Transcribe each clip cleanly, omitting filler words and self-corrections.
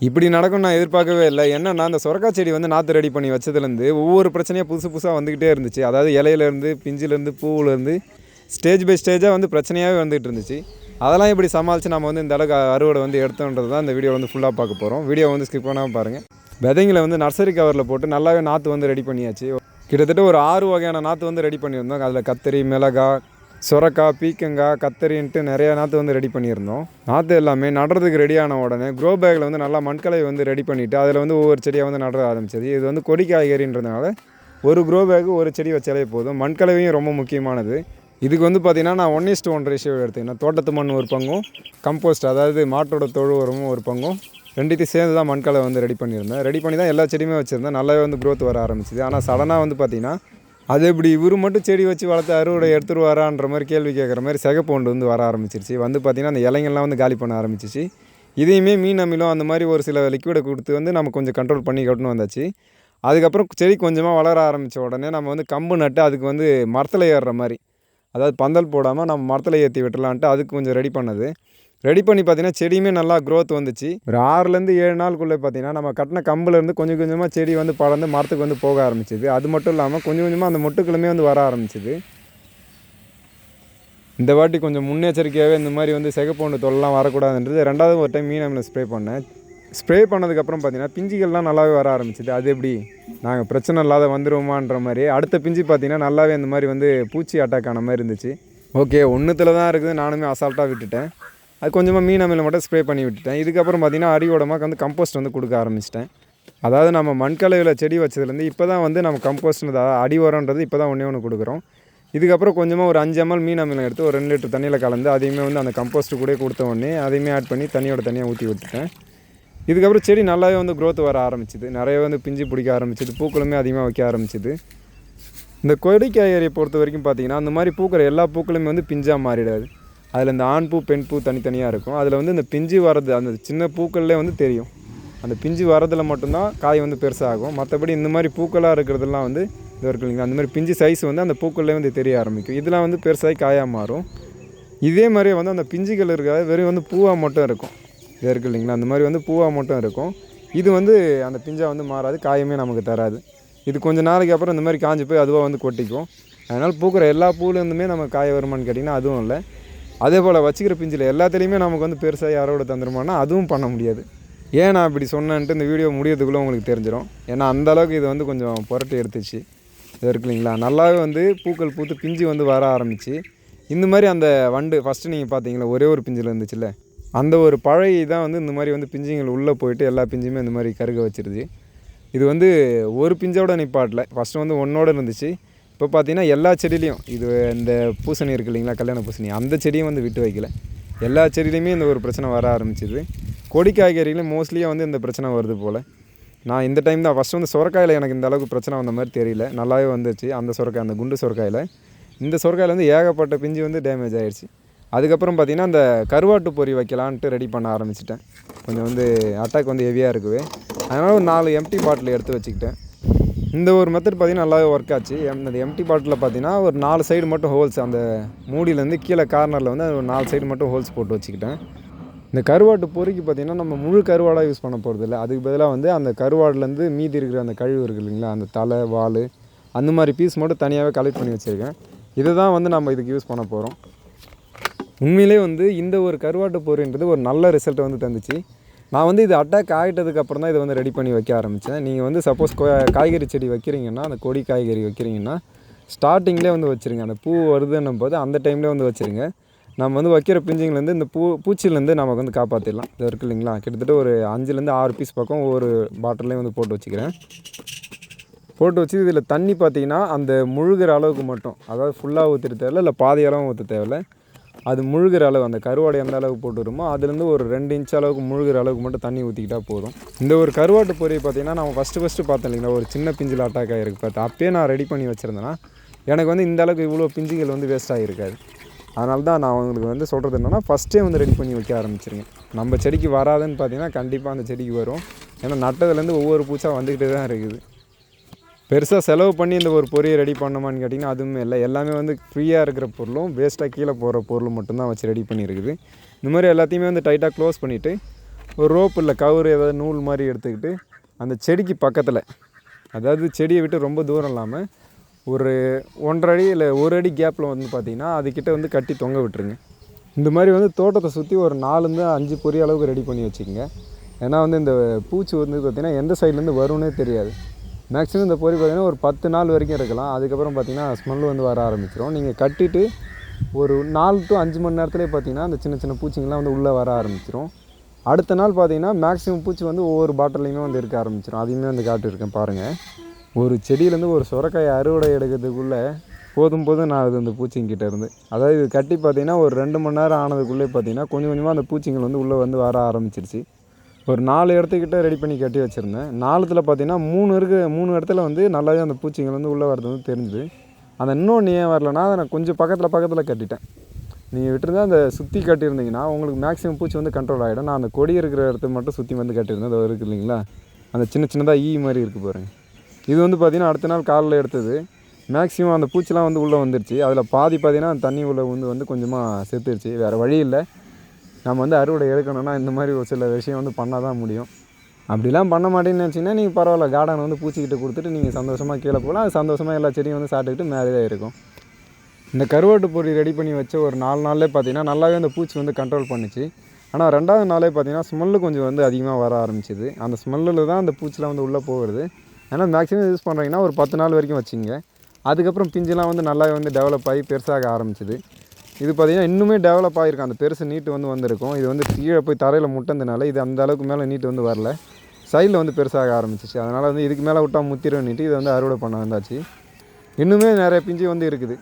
இப்படி நடக்கும்னு நான் எதிர்பார்க்கவே இல்லை. என்னன்னா, அந்த சொரக்கா செடி வந்து நாற்று ரெடி பண்ணி வச்சதுலேருந்து ஒவ்வொரு பிரச்சனையா புதுசு புதுசா வந்துக்கிட்டே இருந்துச்சு. அதாவது இலையிலேருந்து, பிஞ்சிலேருந்து, பூவுலேருந்து ஸ்டேஜ் பை ஸ்டேஜாக வந்து பிரச்சனையாகவே வந்துகிட்டு இருந்துச்சு. அதெல்லாம் எப்படி சமாளித்து நம்ம வந்து இந்த அளவுக்கு அறுவடை வந்து எடுத்தோன்றது தான் இந்த வீடியோ வந்து ஃபுல்லாக பார்க்க போகிறோம். வீடியோ வந்து ஸ்கிப் பண்ணாமல் பாருங்கள். விதைங்களை வந்து நர்சரி கவரில் போட்டு நல்லாவே நாற்று வந்து ரெடி பண்ணியாச்சு. கிட்டத்தட்ட ஒரு 6 வகையான நாற்று வந்து ரெடி பண்ணியிருந்தோம். அதில் கத்தரி, மிளகாய், சொரக்காய், பீக்கங்காய், கத்தரின்ட்டு நிறையா நாற்று வந்து ரெடி பண்ணியிருந்தோம். நாற்று எல்லாமே நடுறதுக்கு ரெடியான உடனே க்ரோ பேக்கில் வந்து நல்லா மண்கலை வந்து ரெடி பண்ணிவிட்டு அதில் வந்து ஒவ்வொரு செடியாக வந்து நட ஆரம்பிச்சது. இது வந்து கொடி காய்கறின்றதுனால ஒரு க்ரோ பேக்கு ஒரு செடி வச்சாலே போதும். மண்கலவையும் ரொம்ப முக்கியமானது. இதுக்கு வந்து பார்த்திங்கன்னா நான் 1:1 ரேஷியோ எடுத்துக்கிட்டேன். தோட்டத்து மண் ஒரு பங்கும், கம்போஸ்ட் அதாவது மாட்டோட தொழு உரமும் ஒரு பங்கும், ரெண்டுத்தையும் சேர்ந்து தான் மண்கலை வந்து ரெடி பண்ணியிருந்தேன். ரெடி பண்ணி தான் எல்லா செடியுமே வச்சுருந்தேன். நல்லாவே வந்து க்ரோத் வர ஆரம்பிச்சிது. ஆனால் சடனாக வந்து பார்த்திங்கன்னா அது இப்படி இவர் மட்டும் செடி வச்சு வளர்த்து அறுவடை எடுத்துகிட்டு வரான்ற மாதிரி கேள்வி கேட்குற மாதிரி சிகப்பூண்டு வந்து வர ஆரம்பிச்சிருச்சு. வந்து பார்த்திங்கன்னா அந்த இலைங்கள்லாம் வந்து காலி பண்ண ஆரம்பிச்சிச்சு. இதையுமே மீன் அமிலம் அந்த மாதிரி ஒரு சில லிக்விடை கொடுத்து வந்து நம்ம கொஞ்சம் கண்ட்ரோல் பண்ணி கட்டணும் வந்தாச்சு. அதுக்கப்புறம் செடி கொஞ்சமாக வளர ஆரம்பித்த உடனே நம்ம வந்து கம்பு நட்டு அதுக்கு வந்து மரத்தில் ஏறுற மாதிரி, அதாவது பந்தல் போடாமல் நம்ம மரத்தில் ஏற்றி விட்டுலான்ட்டு அதுக்கு கொஞ்சம் ரெடி பண்ணது. ரெடி பண்ணி பார்த்திங்கன்னா செடியுமே நல்லா க்ரோத் வந்துச்சு. ஒரு 6லேருந்து 7 நாளுக்குள்ளே பார்த்திங்கன்னா நம்ம கட்டின கம்புலேருந்து கொஞ்சம் கொஞ்சமாக செடி வந்து படர்ந்து மரத்துக்கு வந்து போக ஆரம்பிச்சிது. அது மட்டும் இல்லாமல் கொஞ்சம் கொஞ்சமாக அந்த மொட்டுக்களுமே வந்து வர ஆரம்பிச்சிது. இந்த வாட்டி கொஞ்சம் முன்னெச்சரிக்கையாகவே இந்த மாதிரி வந்து சிகப்பூண்டு தொல்லைலாம் வரக்கூடாதுன்றது 2வது ஒரு டைம் மீன் அமிலம் ஸ்ப்ரே பண்ணேன். ஸ்ப்ரே பண்ணதுக்கப்புறம் பார்த்திங்கன்னா பிஞ்சுகள்லாம் நல்லாவே வர ஆரம்பிச்சிது. அது எப்படி நாங்கள் பிரச்சனை இல்லாத வந்துடுவோமான்ற மாதிரி அடுத்த பிஞ்சு பார்த்திங்கன்னா நல்லாவே இந்த மாதிரி வந்து பூச்சி அட்டாக் ஆன மாதிரி இருந்துச்சு. ஓகே, ஒன்றுத்தில் தான் இருக்குது, நானுமே அசால்ட்டாக விட்டுட்டேன். அது கொஞ்சமாக மீன் அமிலம் மட்டும் ஸ்ப்ரே பண்ணி விட்டுட்டேன். இதுக்கப்புறம் பார்த்திங்கன்னா அடியோடமாக வந்து கம்போஸ்ட் வந்து கொடுக்க ஆரம்பிச்சிட்டேன். அதாவது நம்ம மண்கலையில் செடி வச்சதுலேருந்து இப்போ தான் வந்து நம்ம கம்போஸ்ட் அடி உரன்றது இப்போ தான் ஒன்று கொடுக்குறோம். இதுக்கப்புறம் கொஞ்சமாக ஒரு 5 ml மீன் அமிலம் எடுத்து ஒரு 2 லிட்டர் தண்ணியில் கலந்து அதையுமே வந்து அந்த கம்போஸ்ட்டு கூட கொடுத்த உடனே அதையுமே ஆட் பண்ணி தண்ணியோட தனியாக ஊற்றி விட்டுட்டேன். இதுக்கப்புறம் செடி நல்லாவே வந்து க்ரோத் வர ஆரம்பிச்சிது. நிறைய வந்து பிஞ்சு பிடிக்க ஆரம்பிச்சிது. பூக்களுமே அதிகமாக வைக்க ஆரம்பிச்சிது. இந்த கொடி காய்கறியை பொறுத்த வரைக்கும் பார்த்திங்கன்னா அந்த மாதிரி பூக்கிற எல்லா பூக்களுமே வந்து பிஞ்சாக மாறிடாது. அதில் இந்த ஆண் பூ பெண் பூ தனித்தனியாக இருக்கும். அதில் வந்து இந்த பிஞ்சு வரது அந்த சின்ன பூக்கள்லே வந்து தெரியும். அந்த பிஞ்சு வரதில் மட்டும்தான் காய் வந்து பெருசாகும். மற்றபடி இந்த மாதிரி பூக்களாக இருக்கிறதெல்லாம் வந்து இது இருக்குது இல்லைங்களா, அந்த மாதிரி பிஞ்சு சைஸ் வந்து அந்த பூக்கள்லேயே வந்து தெரிய ஆரம்பிக்கும். இதெல்லாம் வந்து பெருசாகி காயாக மாறும். இதே மாதிரியே வந்து அந்த பிஞ்சுகள் இருக்காது, வெறும் வந்து பூவாக மட்டும் இருக்கும். இது இருக்குது இல்லைங்களா, அந்த மாதிரி வந்து பூவாக மட்டும் இருக்கும். இது வந்து அந்த பிஞ்சாக வந்து மாறாது, காயுமே நமக்கு தராது. இது கொஞ்சம் நாளைக்கு அப்புறம் இந்த மாதிரி காஞ்சி போய் அதுவாக வந்து கொட்டிக்கும். அதனால் பூக்கிற எல்லா பூலேருந்துமே நம்ம காய வருமானு கேட்டிங்கன்னா அதுவும் இல்லை. அதே போல் வச்சுக்கிற பிஞ்சில் எல்லாத்துலேயுமே நமக்கு வந்து பெருசாக அறுவடை தந்துருமானா அதுவும் பண்ண முடியாது. ஏன் நான் இப்படி சொன்னேன்ட்டு இந்த வீடியோ முடியறதுக்குள்ளே உங்களுக்கு தெரிஞ்சிடும். ஏன்னா அந்தளவுக்கு இது வந்து கொஞ்சம் புரட்டி எடுத்துச்சு. இது இருக்கு இல்லைங்களா, நல்லாவே வந்து பூக்கள் பூத்து பிஞ்சு வந்து வர ஆரம்பிச்சு. இந்த மாதிரி அந்த வண்டு ஃபஸ்ட்டு நீங்கள் பார்த்தீங்களா ஒரே ஒரு பிஞ்சில் இருந்துச்சுல்ல, அந்த ஒரு பழைய தான் வந்து இந்த மாதிரி வந்து பிஞ்சுங்கள் உள்ளே போயிட்டு எல்லா பிஞ்சுமே இந்த மாதிரி கருக வச்சிருது. இது வந்து ஒரு பிஞ்சோட நிப்பாட்டல, ஃபஸ்ட்டு வந்து ஒன்றோடு இருந்துச்சு. இப்போ பார்த்தீங்கன்னா எல்லா செடியிலையும் இது இந்த பூசணி இருக்குது இல்லைங்களா, கல்யாண பூசணி, அந்த செடியும் வந்து விட்டு வைக்கல. எல்லா செடியிலையுமே இந்த ஒரு பிரச்சனை வர ஆரம்பிச்சிது. கொடி காய்கறிகளும் மோஸ்ட்லியாக வந்து இந்த பிரச்சனை வருது போல். நான் இந்த டைம் தான் ஃபஸ்ட்டு வந்து சொரக்காயில் எனக்கு இந்த அளவுக்கு பிரச்சனை வந்த மாதிரி தெரியல, நல்லாவே வந்துச்சு. அந்த சொரக்காய், அந்த குண்டு சொரக்காயில், இந்த சொரக்காயில் வந்து ஏகப்பட்ட பிஞ்சு வந்து டேமேஜ் ஆகிடுச்சு. அதுக்கப்புறம் பார்த்திங்கன்னா அந்த கருவாட்டு பொரி வைக்கலான்ட்டு ரெடி பண்ண ஆரம்பிச்சிட்டேன். கொஞ்சம் வந்து அட்டாக் வந்து ஹெவியாக இருக்குது, அதனால் ஒரு 4 எம்டி பாட்டில் எடுத்து வச்சுக்கிட்டேன். இந்த ஒரு மெத்தட் பார்த்திங்கன்னா நல்லாவே ஒர்க் ஆச்சு. அந்த எம்டி பாட்டிலில் பார்த்திங்கன்னா ஒரு 4 சைடு மட்டும் ஹோல்ஸ், அந்த மூடியிலேருந்து கீழே கார்னரில் வந்து ஒரு 4 சைடு மட்டும் ஹோல்ஸ் போட்டு வச்சுக்கிட்டேன். இந்த கருவாட்டு பொரிக்கு பார்த்திங்கன்னா நம்ம முழு கருவாடாக யூஸ் பண்ண போகிறது இல்லை. அதுக்கு பதிலாக வந்து அந்த கருவாடுலேருந்து மீதி இருக்கிற அந்த கழிவு இருக்குது இல்லைங்களா, அந்த தலை வால் அந்த மாதிரி பீஸ் மட்டும் தனியாகவே கலெக்ட் பண்ணி வச்சுருக்கேன். இதை தான் வந்து நம்ம இதுக்கு யூஸ் பண்ண போகிறோம். உண்மையிலே வந்து இந்த ஒரு கருவாட்டு பொரின்றது ஒரு நல்ல ரிசல்ட்டை வந்து தந்துச்சு. நான் வந்து இது அட்டாக் ஆகிட்டதுக்கப்புறம் தான் இதை வந்து ரெடி பண்ணி வைக்க ஆரம்பித்தேன். நீங்கள் வந்து சப்போஸ் காய்கறி செடி வைக்கிறீங்கன்னா, அந்த கொடி காய்கறி வைக்கிறீங்கன்னா ஸ்டார்டிங்லேயே வந்து வச்சுருங்க. அந்த பூ வருதுன்னும் போது அந்த டைம்லேயே வந்து வச்சுருங்க. நம்ம வந்து வைக்கிற பிஞ்சுங்கலேருந்து இந்த பூச்சிலேருந்து நமக்கு வந்து காப்பாற்றிடலாம். இது இருக்குது இல்லைங்களா, கிட்டத்தட்ட ஒரு 5லேருந்து 6 பீஸ் பக்கம் ஒவ்வொரு பாட்டிலையும் வந்து போட்டு வச்சுக்கிறேன். போட்டு வச்சு இதில் தண்ணி பார்த்திங்கன்னா அந்த முழுகிற அளவுக்கு மட்டும், அதாவது ஃபுல்லாக ஊற்றிட தேவையில்ல, இல்லை பாதி அளவும் ஊற்ற தேவையில்லை. அது முழுகிற அளவு, அந்த கருவாடை எந்த அளவுக்கு போட்டு வருமோ அதுலேருந்து ஒரு 2 இன்ச் அளவுக்கு முழுகிற அளவுக்கு மட்டும் தண்ணி ஊற்றிக்கிட்டால் போதும். இந்த ஒரு கருவாட்டு பொரியை பார்த்திங்கன்னா நம்ம ஃபஸ்ட்டு பார்த்தோம் இல்லைங்களா, ஒரு சின்ன பிஞ்சில் அட்டாக் ஆகிருக்கு பார்த்து, அப்பயே நான் ரெடி பண்ணி வச்சுருந்தேன்னா எனக்கு வந்து இந்த அளவுக்கு இவ்வளோ பிஞ்சுகள் வந்து வேஸ்ட் ஆகிருக்காது. அதனால தான் நான் உங்களுக்கு வந்து சொல்கிறது என்னென்னா, ஃபஸ்ட்டே வந்து ரெடி பண்ணி வைக்க ஆரம்பிச்சிருங்க. நம்ம செடிக்கு வராதுன்னு பார்த்தீங்கன்னா கண்டிப்பாக அந்த செடிக்கு வரும். ஏன்னா நட்டதுலேருந்து ஒவ்வொரு பூச்சாக வந்துக்கிட்டே தான் இருக்குது. பெருசாக செலவு பண்ணி இந்த ஒரு பொரியை ரெடி பண்ணோமான்னு கேட்டிங்கன்னா அதுவுமே இல்லை. எல்லாமே வந்து ஃப்ரீயாக இருக்கிற பொருளும் வேஸ்ட்டாக கீழே போகிற பொருளும் மட்டும்தான் வச்சு ரெடி பண்ணியிருக்குது. இந்த மாதிரி எல்லாத்தையுமே வந்து டைட்டாக க்ளோஸ் பண்ணிவிட்டு ஒரு ரோப் இல்லை கவுரு ஏதாவது நூல் மாதிரி எடுத்துக்கிட்டு அந்த செடிக்கு பக்கத்தில், அதாவது செடியை விட்டு ரொம்ப தூரம் இல்லாமல் ஒரு 1.5 அடி இல்லை 1 அடி கேப்பில் வந்து பார்த்திங்கன்னா அதுக்கிட்ட வந்து கட்டி தொங்க விட்டுருங்க. இந்த மாதிரி வந்து தோட்டத்தை சுற்றி ஒரு 4லேருந்து 5 பொரி அளவுக்கு ரெடி பண்ணி வச்சுக்கோங்க. ஏன்னா வந்து இந்த பூச்சி வந்து பார்த்திங்கன்னா எந்த சைட்லேருந்து வரும்னே தெரியாது. மேக்ஸிமம் இந்த பொரி பார்த்திங்கன்னா ஒரு 10 நாள் வரைக்கும் இருக்கலாம். அதுக்கப்புறம் பார்த்திங்கன்னா ஸ்மெல் வந்து வர ஆரம்பிச்சிடும். நீங்கள் கட்டிட்டு ஒரு 4 to 5 மணி நேரத்துலேயே பார்த்திங்கன்னா அந்த சின்ன சின்ன பூச்சிங்கள்லாம் வந்து உள்ளே வர ஆரம்பிச்சிடும். அடுத்த நாள் பார்த்திங்கன்னா மேக்ஸிமம் பூச்சி வந்து ஒவ்வொரு பாட்டிலையுமே வந்து இருக்க ஆரம்பிச்சிடும். அதையுமே வந்து காட்டியிருக்கேன் பாருங்கள். ஒரு செடியிலேருந்து ஒரு சுரக்காய் அறுவடை எடுக்கிறதுக்குள்ளே போதும் நான் அது அந்த பூச்சிங்கிட்ட இருந்து, அதாவது இது கட்டி பார்த்திங்கன்னா ஒரு 2 மணி நேரம் ஆனதுக்குள்ளே பார்த்திங்கன்னா கொஞ்சம் கொஞ்சமாக அந்த பூச்சிங்கள் வந்து உள்ளே வந்து வர ஆரம்பிச்சிருச்சு. ஒரு 4 இடத்துக்கிட்ட ரெடி பண்ணி கட்டி வச்சுருந்தேன். 4த்தில் பார்த்திங்கன்னா 3 இடத்துல வந்து நல்லாவே அந்த பூச்சிங்கள் வந்து உள்ளே வரது வந்து தெரிஞ்சுது. அந்த இன்னொன்று ஏன் வரலன்னா அதை நான் கொஞ்சம் பக்கத்தில் கட்டிட்டேன். நீங்கள் விட்டுருந்தா அந்த சுற்றி கட்டியிருந்தீங்கன்னா உங்களுக்கு மேக்ஸிமம் பூச்சி வந்து கண்ட்ரோல் ஆகிடும். நான் அந்த கொடி இருக்கிற இடத்த மட்டும் சுற்றி வந்து கட்டியிருந்தேன். அது இருக்குது இல்லைங்களா, அந்த சின்னதாக மாதிரி இருக்குது பாருங்கள். இது வந்து பார்த்திங்கன்னா அடுத்த நாள் காலையில் எடுத்தது. மேக்ஸிமம் அந்த பூச்சிலாம் வந்து உள்ளே வந்துருச்சு. அதில் பாதி பார்த்திங்கன்னா அந்த தண்ணி உள்ளே வந்து கொஞ்சமாக செத்துருச்சு. வேறு வழி இல்லை, நம்ம வந்து அறுவடை எடுக்கணும்னா இந்த மாதிரி ஒரு சில விஷயம் வந்து பண்ணால் தான் முடியும். அப்படிலாம் பண்ண மாட்டேன்னு நினச்சிங்கன்னா நீங்கள் பரவாயில்ல, கார்டன் வந்து பூச்சிக்கிட்ட கொடுத்துட்டு நீங்கள் சந்தோஷமாக கீழே போகலாம். அது சந்தோஷமாக எல்லா செடியும் வந்து சாப்பிட்டுக்கிட்டு மேலே இருக்கும். இந்த கருவாட்டு பொரி ரெடி பண்ணி வச்ச ஒரு 4 நாள்லேயே பார்த்திங்கன்னா நல்லாவே அந்த பூச்சி வந்து கண்ட்ரோல் பண்ணிச்சு. ஆனால் 2வது நாளே பார்த்திங்கன்னா ஸ்மெல்லு கொஞ்சம் வந்து அதிகமாக வர ஆரம்பிச்சிது. அந்த ஸ்மெல்லில் தான் அந்த பூச்சிலாம் வந்து உள்ளே போகிறது. ஏன்னா மேக்ஸிமம் யூஸ் பண்ணுறீங்கன்னா ஒரு 10 நாள் வரைக்கும் வச்சிங்க. அதுக்கப்புறம் பிஞ்சுலாம் வந்து நல்லாவே வந்து டெவலப் ஆகி பெருசாக ஆரம்பிச்சிது. இது பார்த்திங்கன்னா இன்னுமே டெவலப் ஆகிருக்கும். அந்த பெருசு நீட்டு வந்து வந்திருக்கும். இது வந்து கீழே போய் தரையில் முட்டதுனால இது அந்த அளவுக்கு மேலே நீட்டு வந்து வரல, சைடில் வந்து பெருசாக ஆரம்பிச்சிச்சு. அதனால் வந்து இதுக்கு மேலே விட்டால் முத்திரும் நீட்டு இதை வந்து அறுவடை பண்ண வந்தாச்சு. இன்னுமே நிறைய பிஞ்சு வந்து இருக்குது.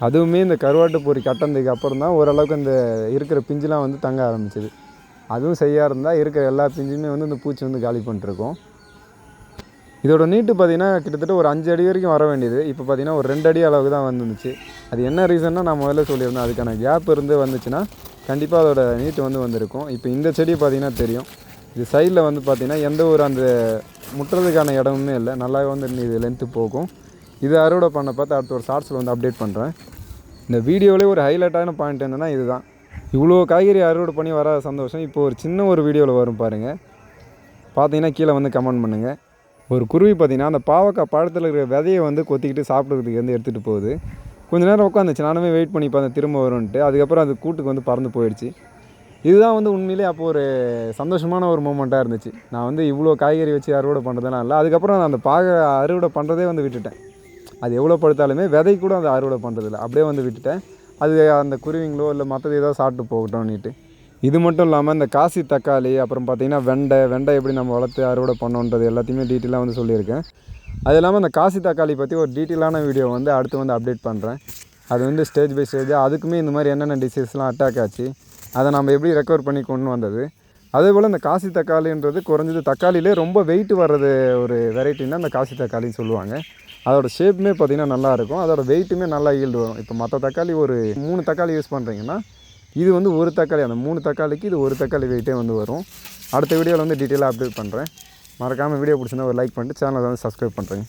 அதுவுமே இந்த கருவாட்டு பொரி கட்டினதுக்கு அப்புறம் தான் ஓரளவுக்கு இந்த இருக்கிற பிஞ்சுலாம் வந்து தங்க ஆரம்பிச்சிது. அதுவும் செய்யா இருந்தால் இருக்கிற எல்லா பிஞ்சுமே வந்து இந்த பூச்சி வந்து காலி பண்ணிட்டுருக்கோம். இதோட நீட்டு பார்த்திங்கன்னா கிட்டத்தட்ட ஒரு 5 அடி வரைக்கும் வர வேண்டியது. இப்போ பார்த்திங்கன்னா ஒரு 2 அடி அளவுக்கு தான் வந்துருந்துச்சு. அது என்ன ரீசன்னா நான் முதல்ல சொல்லியிருந்தேன், அதுக்கான கேப் இருந்து வந்துச்சுன்னா கண்டிப்பாக அதோட நீட்டு வந்து வந்திருக்கும். இப்போ இந்த செடி பார்த்திங்கன்னா தெரியும், இது சைடில் வந்து பார்த்திங்கன்னா எந்த ஒரு அந்த முட்டுறதுக்கான இடமுமே இல்லை, நல்லாவே வந்து இது லென்த்து போகும். இது அறுவடை பண்ண பார்த்து அடுத்த ஒரு ஷார்ட்ஸில் வந்து அப்டேட் பண்ணுறேன். இந்த வீடியோவிலே ஒரு ஹைலைட்டான பாயிண்ட் என்னென்னா இதுதான். இவ்வளோ காய்கறி அறுவடை பண்ணி வர சந்தோஷம் இப்போ ஒரு சின்ன ஒரு வீடியோவில் வரும் பாருங்கள். பார்த்தீங்கன்னா கீழே வந்து கமெண்ட் பண்ணுங்கள். ஒரு குருவி பார்த்திங்கன்னா அந்த பாவக்காய் பழத்தில் இருக்கிற விதையை வந்து கொத்திக்கிட்டு சாப்பிட்றதுக்கு வந்து எடுத்துகிட்டு போகுது. கொஞ்சம் நேரம் உட்காந்துச்சு, நானுமே வெயிட் பண்ணி பார்த்தேன் திரும்ப வரும்ன்ட்டு. அதுக்கப்புறம் அது கூட்டுக்கு வந்து பறந்து போயிடுச்சு. இதுதான் வந்து உண்மையிலே அப்போது ஒரு சந்தோஷமான ஒரு மூமெண்ட்டாக இருந்துச்சு. நான் வந்து இவ்வளோ காய்கறி வச்சு அறுவடை பண்ணுறதுலாம் இல்லை. அதுக்கப்புறம் நான் அந்த அறுவடை பண்ணுறதே வந்து விட்டுட்டேன். அது எவ்வளோ படுத்தாலுமே விதை கூட அந்த அறுவடை பண்ணுறதில்ல, அப்படியே வந்து விட்டுட்டேன். அது அந்த குருவிங்களோ இல்லை மற்றது ஏதோ சாப்பிட்டு போகட்டும்னுட்டு. இது மட்டும் இல்லாமல் இந்த காசி தக்காளி, அப்புறம் பார்த்திங்கன்னா வெண்டை எப்படி நம்ம வளர்த்து அறுவடை பண்ணோன்றது எல்லாத்தையுமே டீட்டெயிலாக வந்து சொல்லியிருக்கேன். அது இல்லாமல் அந்த காசி தக்காளி பற்றி ஒரு டீட்டெயிலான வீடியோ வந்து அடுத்து வந்து அப்டேட் பண்ணுறேன். அது வந்து ஸ்டேஜ் பை ஸ்டேஜாக அதுக்குமே இந்த மாதிரி என்னென்ன டிசீஸ்லாம் அட்டாக் ஆச்சு, அதை நம்ம எப்படி ரெக்கவர் பண்ணி கொண்டு வந்தது. அதேபோல் இந்த காசி தக்காளின்றது குறைஞ்சது தக்காளியிலே ரொம்ப வெயிட் வர்றது ஒரு வெரைட்டின்னா அந்த காசி தக்காளின்னு சொல்லுவாங்க. அதோட ஷேப்புமே பார்த்திங்கன்னா நல்லாயிருக்கும், அதோட வெயிட்டுமே நல்லா ஈல்டு வரும். இப்போ மற்ற தக்காளி ஒரு 3 தக்காளி யூஸ் பண்ணுறீங்கன்னா இது வந்து ஒரு தக்காளி, அந்த 3 தக்காளிக்கு இது ஒரு தக்காளி வெயிட்டே வந்து வரும். அடுத்த வீடியோவில் வந்து டீட்டெயிலாக அப்டேட் பண்ணுறேன். மறக்காமல் வீடியோ பிடிச்சிருந்தா ஒரு லைக் பண்ணிட்டு சேனலை வந்து சப்ஸ்கிரைப் பண்ணுறேங்க.